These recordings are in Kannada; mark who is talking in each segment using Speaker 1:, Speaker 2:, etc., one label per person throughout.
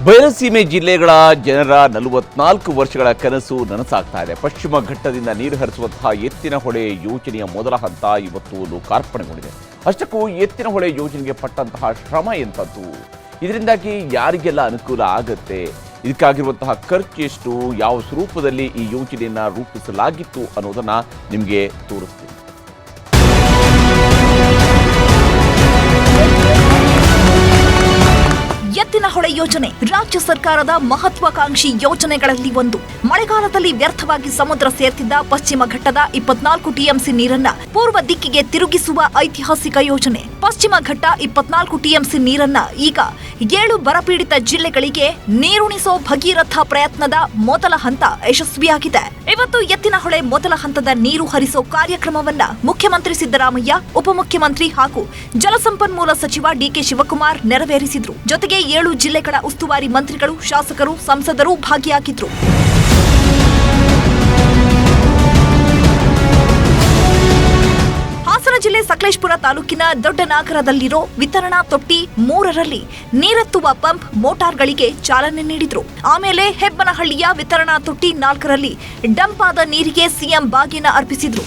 Speaker 1: ಬಯಲುಸೀಮೆ ಜಿಲ್ಲೆಗಳ ಜನರ 44 ವರ್ಷಗಳ ಕನಸು ನನಸಾಗ್ತಾ ಇದೆ. ಪಶ್ಚಿಮ ಘಟ್ಟದಿಂದ ನೀರು ಹರಿಸುವಂತಹ ಎತ್ತಿನಹೊಳೆ ಯೋಜನೆಯ ಮೊದಲ ಹಂತ ಇವತ್ತು ಲೋಕಾರ್ಪಣೆಗೊಂಡಿದೆ. ಅಷ್ಟಕ್ಕೂ ಎತ್ತಿನಹೊಳೆ ಯೋಜನೆಗೆ ಪಟ್ಟಂತಹ ಶ್ರಮ ಎಂಥದ್ದು, ಇದರಿಂದಾಗಿ ಯಾರಿಗೆಲ್ಲ ಅನುಕೂಲ ಆಗುತ್ತೆ, ಇದಕ್ಕಾಗಿರುವಂತಹ ಖರ್ಚು ಎಷ್ಟು, ಯಾವ ಸ್ವರೂಪದಲ್ಲಿ ಈ ಯೋಜನೆಯನ್ನು ರೂಪಿಸಲಾಗಿತ್ತು ಅನ್ನೋದನ್ನ ನಿಮಗೆ ತೋರಿಸ್ತೀನಿ.
Speaker 2: ಎತ್ತಿನಹೊಳೆ ಯೋಜನೆ ರಾಜ್ಯ ಸರ್ಕಾರದ ಮಹತ್ವಾಕಾಂಕ್ಷಿ ಯೋಜನೆಗಳಲ್ಲಿ ಒಂದು. ಮಳೆಗಾಲದಲ್ಲಿ ವ್ಯರ್ಥವಾಗಿ ಸಮುದ್ರ ಸೇರ್ತಿದ್ದ ಪಶ್ಚಿಮ ಘಟ್ಟದ 24 ಟಿಎಂಸಿ ನೀರನ್ನ ಪೂರ್ವ ದಿಕ್ಕಿಗೆ ತಿರುಗಿಸುವ ಐತಿಹಾಸಿಕ ಯೋಜನೆ. ಪಶ್ಚಿಮ ಘಟ್ಟ 24 ಟಿಎಂಸಿ ನೀರನ್ನ ಈಗ 7 ಬರಪೀಡಿತ ಜಿಲ್ಲೆಗಳಿಗೆ ನೀರುಣಿಸೋ ಭಗೀರಥ ಪ್ರಯತ್ನದ ಮೊದಲ ಹಂತ ಯಶಸ್ವಿಯಾಗಿದೆ. ಇವತ್ತು ಎತ್ತಿನಹೊಳೆ ಮೊದಲ ಹಂತದ ನೀರು ಹರಿಸೋ ಕಾರ್ಯಕ್ರಮವನ್ನ ಮುಖ್ಯಮಂತ್ರಿ ಸಿದ್ದರಾಮಯ್ಯ, ಉಪಮುಖ್ಯಮಂತ್ರಿ ಹಾಗೂ ಜಲಸಂಪನ್ಮೂಲ ಸಚಿವ ಡಿಕೆ ಶಿವಕುಮಾರ್ ನೆರವೇರಿಸಿದ್ರು. ಜೊತೆಗೆ 7 ಜಿಲ್ಲೆಗಳ ಉಸ್ತುವಾರಿ ಮಂತ್ರಿಗಳು, ಶಾಸಕರು, ಸಂಸದರು ಭಾಗಿಯಾಗಿದ್ರು. ಹಾಸನ ಜಿಲ್ಲೆ ಸಕಲೇಶಪುರ ತಾಲೂಕಿನ ದೊಡ್ಡನಾಗರದಲ್ಲಿರೋ ವಿತರಣಾ ತೊಟ್ಟಿ 3ರಲ್ಲಿ ನೀರೆತ್ತುವ ಪಂಪ್ ಮೋಟಾರ್ಗಳಿಗೆ ಚಾಲನೆ ನೀಡಿದ್ರು. ಆಮೇಲೆ ಹೆಬ್ಬನಹಳ್ಳಿಯ ವಿತರಣಾ ತೊಟ್ಟಿ 4ರಲ್ಲಿ ಡಂಪ್ ಆದ ನೀರಿಗೆ ಸಿಎಂ ಬಾಗಿನ ಅರ್ಪಿಸಿದ್ರು.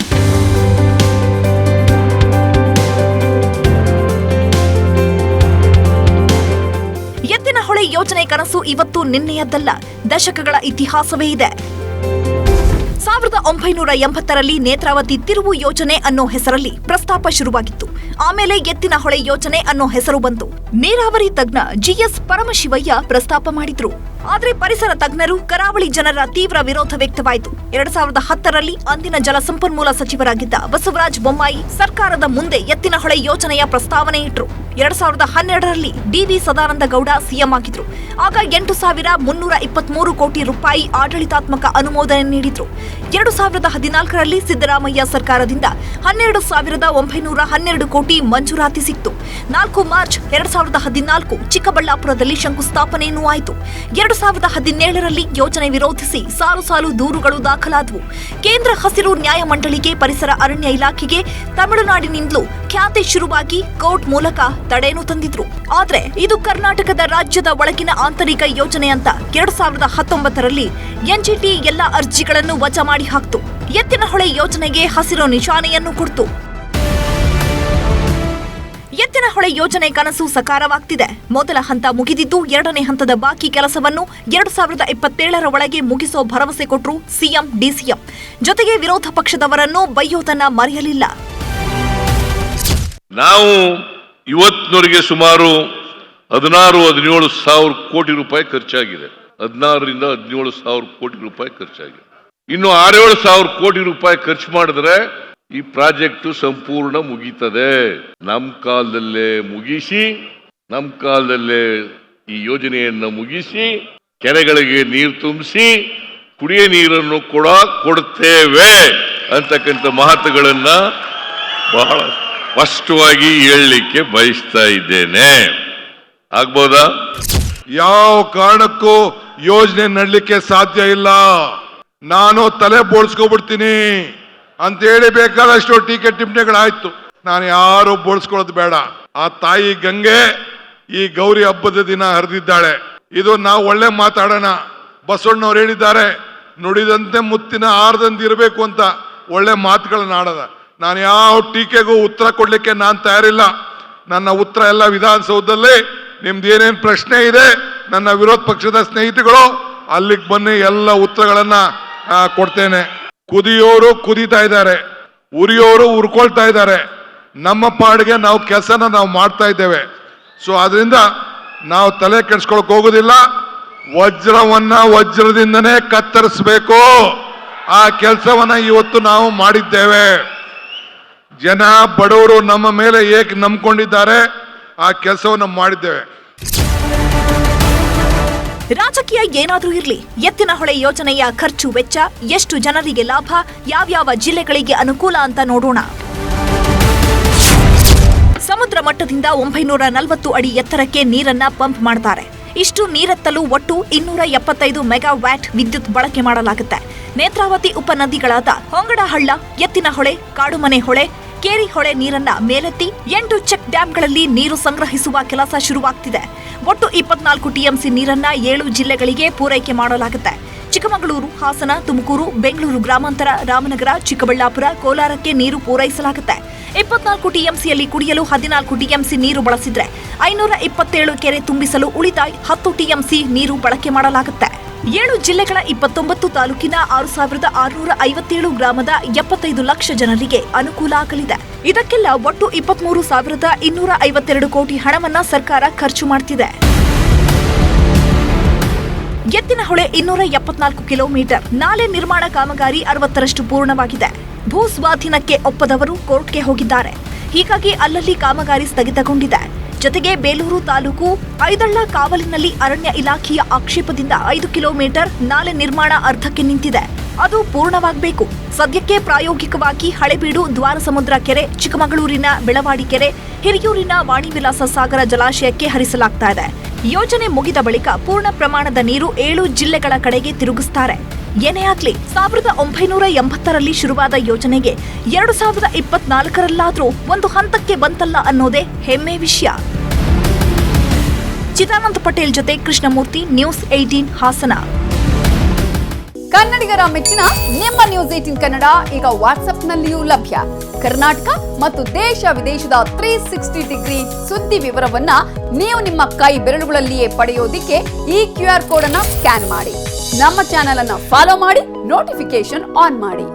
Speaker 2: ಎತ್ತಿನಹೊಳೆ ಯೋಜನೆ ಕನಸು ಇವತ್ತು ನಿನ್ನೆಯದ್ದಲ್ಲ, ದಶಕಗಳ ಇತಿಹಾಸವೇ ಇದೆ. 1980ರಲ್ಲಿ ನೇತ್ರಾವತಿ ತಿರುವು ಯೋಜನೆ ಅನ್ನೋ ಹೆಸರಲ್ಲಿ ಪ್ರಸ್ತಾಪ ಶುರುವಾಗಿತ್ತು. ಆಮೇಲೆ ಎತ್ತಿನಹೊಳೆ ಯೋಜನೆ ಅನ್ನೋ ಹೆಸರು ಬಂತು. ನೀರಾವರಿ ತಜ್ಞ ಜಿಎಸ್ ಪರಮಶಿವಯ್ಯ ಪ್ರಸ್ತಾಪ ಮಾಡಿದ್ರು. ಆದ್ರೆ ಪರಿಸರ ತಜ್ಞರು, ಕರಾವಳಿ ಜನರ ತೀವ್ರ ವಿರೋಧ ವ್ಯಕ್ತವಾಯಿತು. 2010ರಲ್ಲಿ ಅಂದಿನ ಜಲಸಂಪನ್ಮೂಲ ಸಚಿವರಾಗಿದ್ದ ಬಸವರಾಜ ಬೊಮ್ಮಾಯಿ ಸರ್ಕಾರದ ಮುಂದೆ ಎತ್ತಿನಹೊಳೆ ಯೋಜನೆಯ ಪ್ರಸ್ತಾವನೆ ಇಟ್ರು. 2012ರಲ್ಲಿ ಡಿವಿ ಸದಾನಂದ ಗೌಡ ಸಿಎಂ ಆಗಿದ್ರು. ಆಗ 8,323 ಕೋಟಿ ರೂಪಾಯಿ ಆಡಳಿತಾತ್ಮಕ ಅನುಮೋದನೆ ನೀಡಿದ್ರು. 2014ರಲ್ಲಿ ಸಿದ್ದರಾಮಯ್ಯ ಸರ್ಕಾರದಿಂದ 12,912 ಕೋಟಿ ಮಂಜೂರಾತಿ ಸಿಕ್ತು. 4 ಮಾರ್ಚ್ 2014 ಚಿಕ್ಕಬಳ್ಳಾಪುರದಲ್ಲಿ ಶಂಕುಸ್ಥಾಪನೆಯೂ ಆಯಿತು. 2017ರಲ್ಲಿ ಯೋಜನೆ ವಿರೋಧಿಸಿ ಸಾಲು ಸಾಲು ದೂರುಗಳು ದಾಖಲಾದವು. ಕೇಂದ್ರ ಹಸಿರು ನ್ಯಾಯಮಂಡಳಿಗೆ, ಪರಿಸರ ಅರಣ್ಯ ಇಲಾಖೆಗೆ ತಮಿಳುನಾಡಿನಿಂದಲೂ ಖ್ಯಾತಿ ಶುರುವಾಗಿ ಕೋರ್ಟ್ ಮೂಲಕ ತಡೆಯನ್ನು ತಂದಿದ್ರು. ಆದ್ರೆ ಇದು ಕರ್ನಾಟಕದ ರಾಜ್ಯದ ಒಳಗಿನ ಆಂತರಿಕ ಯೋಜನೆ ಅಂತ 2019ರಲ್ಲಿ ಎನ್ಜಿಟಿ ಎಲ್ಲಾ ಅರ್ಜಿಗಳನ್ನು ವಜಾ ಮಾಡಿ ಹಾಕ್ತು. ಎತ್ತಿನಹೊಳೆ ಯೋಜನೆಗೆ ಹಸಿರು ನಿಶಾನೆಯನ್ನು ಕೊಡ್ತು. ಎತ್ತಿನಹೊಳೆ ಯೋಜನೆ ಕನಸು ಸಕಾರವಾಗ್ತಿದೆ. ಮೊದಲ ಹಂತ ಮುಗಿದಿದ್ದು, 2ನೇ ಹಂತದ ಬಾಕಿ ಕೆಲಸವನ್ನು 2027ರ ಒಳಗೆ ಮುಗಿಸೋ ಭರವಸೆ ಕೊಟ್ರು ಸಿಎಂ, ಡಿಸಿಎಂ. ಜೊತೆಗೆ ವಿರೋಧ ಪಕ್ಷದವರನ್ನು ಬೈಯೋದನ್ನ ಮರೆಯಲಿಲ್ಲ.
Speaker 3: ನಾವು ಇವತ್ತಿನವರೆಗೆ ಸುಮಾರು 16-17 ಸಾವಿರ ಕೋಟಿ ರೂಪಾಯಿ ಖರ್ಚಾಗಿದೆ. 16ರಿಂದ 17 ಸಾವಿರ ಕೋಟಿ ರೂಪಾಯಿ ಖರ್ಚಾಗಿದೆ. ಇನ್ನು 6-7 ಸಾವಿರ ಕೋಟಿ ರೂಪಾಯಿ ಖರ್ಚು ಮಾಡಿದ್ರೆ ಈ ಪ್ರಾಜೆಕ್ಟ್ ಸಂಪೂರ್ಣ ಮುಗೀತದೆ. ನಮ್ಮ ಕಾಲದಲ್ಲೇ ಮುಗಿಸಿ, ನಮ್ಮ ಕಾಲದಲ್ಲೇ ಈ ಯೋಜನೆಯನ್ನ ಮುಗಿಸಿ, ಕೆರೆಗಳಿಗೆ ನೀರು ತುಂಬಿಸಿ, ಕುಡಿಯ ನೀರನ್ನು ಕೂಡ ಕೊಡ್ತೇವೆ ಅಂತಕ್ಕಂಥ ಮಾತುಗಳನ್ನ ಬಹಳ ಸ್ಪಷ್ಟವಾಗಿ ಹೇಳಲಿಕ್ಕೆ ಬಯಸ್ತಾ ಇದ್ದೇನೆ. ಆಗ್ಬೋದಾ?
Speaker 4: ಯಾವ ಕಾರಣಕ್ಕೂ ಯೋಜನೆ ನಡಲಿಕ್ಕೆ ಸಾಧ್ಯ ಇಲ್ಲ, ನಾನು ತಲೆ ಬೋಳ್ಸ್ಕೊಬಿಡ್ತೀನಿ ಅಂತ ಹೇಳಿ ಬೇಕಾದಷ್ಟು ಟೀಕೆ ಟಿಪ್ಪಣಿಗಳಾಯ್ತು. ನಾನು ಯಾರು ಬೋಳ್ಸ್ಕೊಳ್ಳೋದು ಬೇಡ. ಆ ತಾಯಿ ಗಂಗೆ ಈ ಗೌರಿ ಹಬ್ಬದ ದಿನ ಹರಿದಿದ್ದಾಳೆ. ಇದು ನಾವು ಒಳ್ಳೆ ಮಾತಾಡೋಣ. ಬಸವಣ್ಣವ್ರು ಹೇಳಿದ್ದಾರೆ, ನುಡಿದಂತೆ ಮುತ್ತಿನ ಆರದಂದಿರಬೇಕು ಅಂತ ಒಳ್ಳೆ ಮಾತುಗಳನ್ನ ಆಡದ. ನಾನು ಯಾವ ಟೀಕೆಗೂ ಉತ್ತರ ಕೊಡ್ಲಿಕ್ಕೆ ನಾನು ತಯಾರಿಲ್ಲ. ನನ್ನ ಉತ್ತರ ಎಲ್ಲ ವಿಧಾನಸೌಧದಲ್ಲಿ. ನಿಮ್ದು ಏನೇನು ಪ್ರಶ್ನೆ ಇದೆ, ನನ್ನ ವಿರೋಧ ಪಕ್ಷದ ಸ್ನೇಹಿತಗಳು ಅಲ್ಲಿಗೆ ಬನ್ನಿ, ಎಲ್ಲ ಉತ್ತರಗಳನ್ನ ಕೊಡ್ತೇನೆ. ಕುದಿಯೋರು ಕುದೀತಾ ಇದ್ದಾರೆ, ಉರಿಯೋರು ಉರ್ಕೊಳ್ತಾ ಇದ್ದಾರೆ. ನಮ್ಮ ಪಾಡಿಗೆ ನಾವು ಕೆಲಸನ ನಾವು ಮಾಡ್ತಾ ಇದ್ದೇವೆ. ಸೊ ಅದರಿಂದ ನಾವು ತಲೆ ಕೆಡಿಸ್ಕೊಳಕ್ ಹೋಗೋದಿಲ್ಲ. ವಜ್ರವನ್ನ ವಜ್ರದಿಂದನೇ ಕತ್ತರಿಸಬೇಕು. ಆ ಕೆಲಸವನ್ನ ಇವತ್ತು ನಾವು ಮಾಡಿದ್ದೇವೆ. ಜನ ಬಡವರು ನಮ್ಮ ಮೇಲೆ ಏಕೆ ನಂಬ್ಕೊಂಡಿದ್ದಾರೆ, ಆ ಕೆಲಸವನ್ನು ಮಾಡಿದ್ದೇವೆ.
Speaker 2: ರಾಜಕೀಯ ಏನಾದ್ರೂ ಇರ್ಲಿ, ಎತ್ತಿನಹೊಳೆ ಯೋಜನೆಯ ಖರ್ಚು ವೆಚ್ಚ, ಎಷ್ಟು ಜನರಿಗೆ ಲಾಭ, ಯಾವ್ಯಾವ ಜಿಲ್ಲೆಗಳಿಗೆ ಅನುಕೂಲ ಅಂತ ನೋಡೋಣ. ಸಮುದ್ರ ಮಟ್ಟದಿಂದ 940 ಅಡಿ ಎತ್ತರಕ್ಕೆ ನೀರನ್ನ ಪಂಪ್ ಮಾಡ್ತಾರೆ. ಇಷ್ಟು ನೀರೆತ್ತಲು ಒಟ್ಟು 275 ಮೆಗಾವ್ಯಾಟ್ ವಿದ್ಯುತ್ ಬಳಕೆ ಮಾಡಲಾಗುತ್ತೆ. ನೇತ್ರಾವತಿ ಉಪನದಿಗಳಾದ ಹೊಂಗಡಹಳ್ಳ, ಎತ್ತಿನಹೊಳೆ, ಕಾಡುಮನೆ ಹೊಳೆ, ಕೇರಿ ಹೊಳೆ ನೀರನ್ನ ಮೇಲೆತ್ತಿ 8 ಚೆಕ್ ಡ್ಯಾಂಗಳಲ್ಲಿ ನೀರು ಸಂಗ್ರಹಿಸುವ ಕೆಲಸ ಶುರುವಾಗ್ತಿದೆ. ಒಟ್ಟು 24 ಟಿಎಂಸಿ ನೀರನ್ನ 7 ಜಿಲ್ಲೆಗಳಿಗೆ ಪೂರೈಕೆ ಮಾಡಲಾಗುತ್ತೆ. ಚಿಕ್ಕಮಗಳೂರು, ಹಾಸನ, ತುಮಕೂರು, ಬೆಂಗಳೂರು ಗ್ರಾಮಾಂತರ, ರಾಮನಗರ, ಚಿಕ್ಕಬಳ್ಳಾಪುರ, ಕೋಲಾರಕ್ಕೆ ನೀರು ಪೂರೈಸಲಾಗುತ್ತೆ. 24 ಟಿಎಂಸಿಯಲ್ಲಿ ಕುಡಿಯಲು 14 ಟಿಎಂಸಿ ನೀರು ಬಳಸಿದ್ರೆ 527 ಕೆರೆ ತುಂಬಿಸಲು ಉಳಿತಾಯ 10 ಟಿಎಂಸಿ ನೀರು ಬಳಕೆ ಮಾಡಲಾಗುತ್ತೆ. 7 ಜಿಲ್ಲೆಗಳ 29 ತಾಲೂಕಿನ 6,657 ಗ್ರಾಮದ 75 ಲಕ್ಷ ಜನರಿಗೆ ಅನುಕೂಲ ಆಗಲಿದೆ. ಇದಕ್ಕೆಲ್ಲ ಒಟ್ಟು 23,252 ಕೋಟಿ ಹಣವನ್ನ ಸರ್ಕಾರ ಖರ್ಚು ಮಾಡ್ತಿದೆ. ಎತ್ತಿನಹೊಳೆ 274 ಕಿಲೋಮೀಟರ್ ನಾಲೆ ನಿರ್ಮಾಣ ಕಾಮಗಾರಿ 60ರಷ್ಟು ಪೂರ್ಣವಾಗಿದೆ. ಭೂ ಸ್ವಾಧೀನಕ್ಕೆ ಒಪ್ಪದವರು ಕೋರ್ಟ್ಗೆ ಹೋಗಿದ್ದಾರೆ. ಹೀಗಾಗಿ ಅಲ್ಲಲ್ಲಿ ಕಾಮಗಾರಿ ಸ್ಥಗಿತಗೊಂಡಿದೆ. ಜೊತೆಗೆ ಬೇಲೂರು ತಾಲೂಕು ಐದಳ್ಳ ಕಾವಲಿನಲ್ಲಿ ಅರಣ್ಯ ಇಲಾಖೆಯ ಆಕ್ಷೇಪದಿಂದ 5 ಕಿಲೋಮೀಟರ್ ನಾಲೆ ನಿರ್ಮಾಣ ಅರ್ಧಕ್ಕೆ ನಿಂತಿದೆ. ಅದು ಪೂರ್ಣವಾಗಬೇಕು. ಸದ್ಯಕ್ಕೆ ಪ್ರಾಯೋಗಿಕವಾಗಿ ಹಳೆಬೀಡು, ದ್ವಾರಸಮುದ್ರ ಕೆರೆ, ಚಿಕ್ಕಮಗಳೂರಿನ ಬೆಳವಾಡಿ ಕೆರೆ, ಹಿರಿಯೂರಿನ ವಾಣಿವಿಲಾಸ ಸಾಗರ ಜಲಾಶಯಕ್ಕೆ ಹರಿಸಲಾಗ್ತಾ ಇದೆ. ಯೋಜನೆ ಮುಗಿದ ಬಳಿಕ ಪೂರ್ಣ ಪ್ರಮಾಣದ ನೀರು 7 ಜಿಲ್ಲೆಗಳ ಕಡೆಗೆ ತಿರುಗಿಸುತ್ತಾರೆ. ಏನೇ ಆಗ್ಲಿ 1980ರಲ್ಲಿ ಶುರುವಾದ ಯೋಜನೆಗೆ 2024ರಲ್ಲಾದ್ರೂ ಒಂದು ಹಂತಕ್ಕೆ ಬಂತಲ್ಲ ಅನ್ನೋದೇ ಹೆಮ್ಮೆ ವಿಷಯ. ಚಿದಾನಂದ ಪಟೇಲ್ ಜೊತೆ ಕೃಷ್ಣಮೂರ್ತಿ, ನ್ಯೂಸ್ 18 ಹಾಸನ.
Speaker 5: ಕನ್ನಡಿಗರ ಮೆಚ್ಚಿನ ನಿಮ್ಮ ನ್ಯೂಸ್ 18 ಕನ್ನಡ ಈಗ ವಾಟ್ಸ್ಆಪ್ನಲ್ಲಿಯೂ ಲಭ್ಯ. ಕರ್ನಾಟಕ ಮತ್ತು ದೇಶ ವಿದೇಶದ 360 ಡಿಗ್ರಿ ಸುದ್ದಿ ವಿವರವನ್ನ ನೀವು ನಿಮ್ಮ ಕೈ ಬೆರಳುಗಳಲ್ಲಿಯೇ ಪಡೆಯೋದಿಕ್ಕೆ ಈ QR ಕೋಡ್ ಅನ್ನ ಸ್ಕ್ಯಾನ್ ಮಾಡಿ. ನಮ್ಮ ಚಾನೆಲ್ ಅನ್ನ ಫಾಲೋ ಮಾಡಿ, ನೋಟಿಫಿಕೇಶನ್ ಆನ್ ಮಾಡಿ.